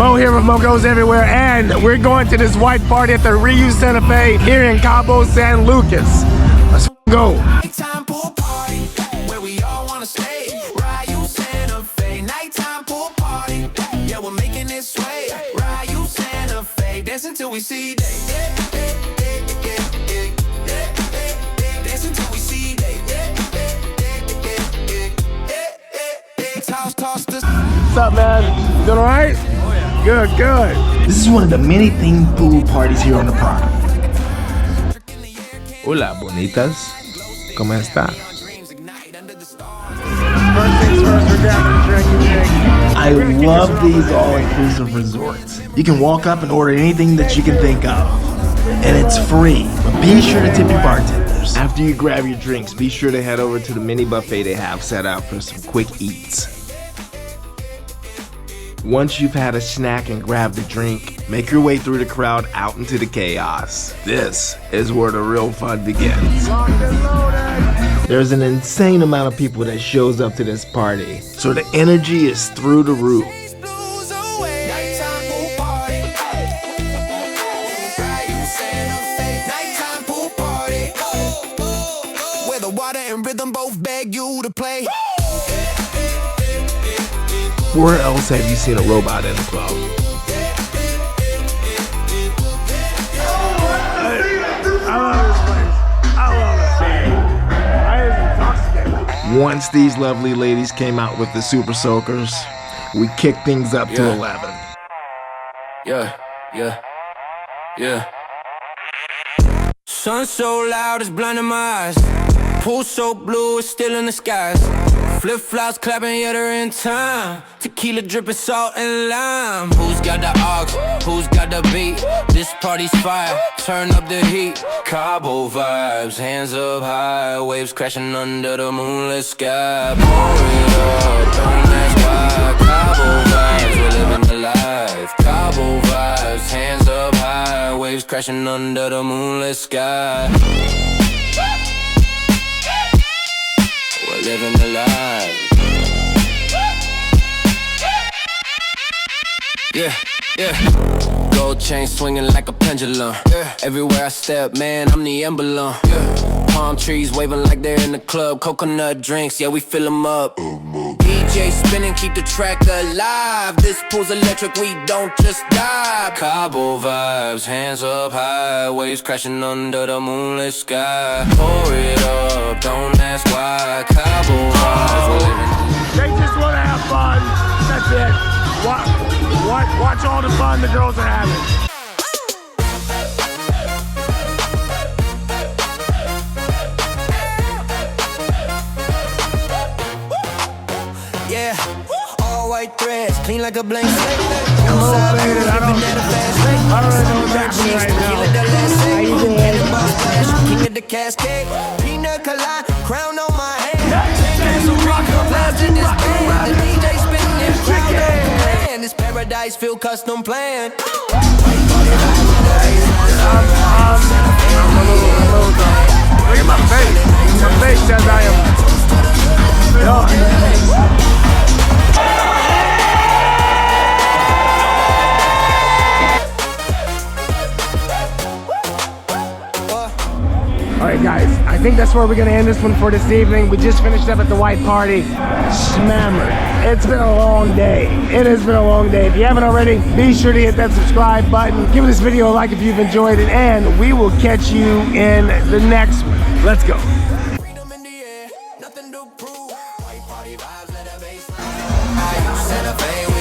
Mo here with Mo Goes Everywhere, and we're going to this white party at the RIU Santa Fe here in Cabo, San Lucas. Let's go. Nighttime pool party, where we all wanna stay. RIU Santa Fe, nighttime pool party. Yeah, we're making it sway. RIU Santa Fe, dancing till we see day. Dancing till we see day. Toss this. What's up, man? Doing all right? Oh, yeah. Good, good. This is one of the many themed pool parties here on the property. Hola, bonitas. ¿Cómo está? First things first, we're grabbing a drink. I love these all-inclusive resorts. You can walk up and order anything that you can think of. And it's free, but be sure to tip your bartenders. After you grab your drinks, be sure to head over to the mini buffet they have set out for some quick eats. Once you've had a snack and grabbed a drink, make your way through the crowd out into the chaos. This is where the real fun begins. There's an insane amount of people that shows up to this party, so the energy is through the roof. Water and rhythm both beg you to play. Where else have you seen a robot in a club? Once these lovely ladies came out with the Super Soakers, we kicked things up to 11. Yeah. Sun so loud it's blinding my eyes. Pool so blue it's still in the skies. Flip-flops clapping, yeah, they're in time. Tequila dripping salt and lime. Who's got the aux? Who's got the beat? This party's fire, turn up the heat. Cabo vibes, hands up high. Waves crashing under the moonlit sky. Pour it up, don't ask why. Cabo vibes, we're living the life. Cabo vibes, hands up high. Waves crashing under the moonlit sky. We're living the life. Yeah. Gold chain swinging like a pendulum. Everywhere I step, man, I'm the emblem. Palm trees waving like they're in the club. Coconut drinks, yeah, we fill them up. DJ spinning, keep the track alive. This pool's electric, we don't just dive. Cabo vibes, hands up high. Waves crashing under the moonlit sky. Pour it up, don't ask why. Cabo vibes, we're living. They just want to have fun. That's it. Watch all the fun the girls are having. Yeah, all white threads, clean like a blank slate. I'm a little faded. I don't really know what's happening right now. How you doing? King of the cascade, pina colada, crown on my head. The DJ spinning this crowd and this paradise feel custom planned. I'm a little drunk. Look at my face. My face says I am done. Alright guys, I think that's where we're gonna end this one for this evening. We just finished up at the white party. Smammered. It's been a long day. It has been a long day. If you haven't already, be sure to hit that subscribe button. Give this video a like if you've enjoyed it, and we will catch you in the next one. Let's go. Freedom in the air, nothing to prove. White party vibes, let the bass line. Santa Fe.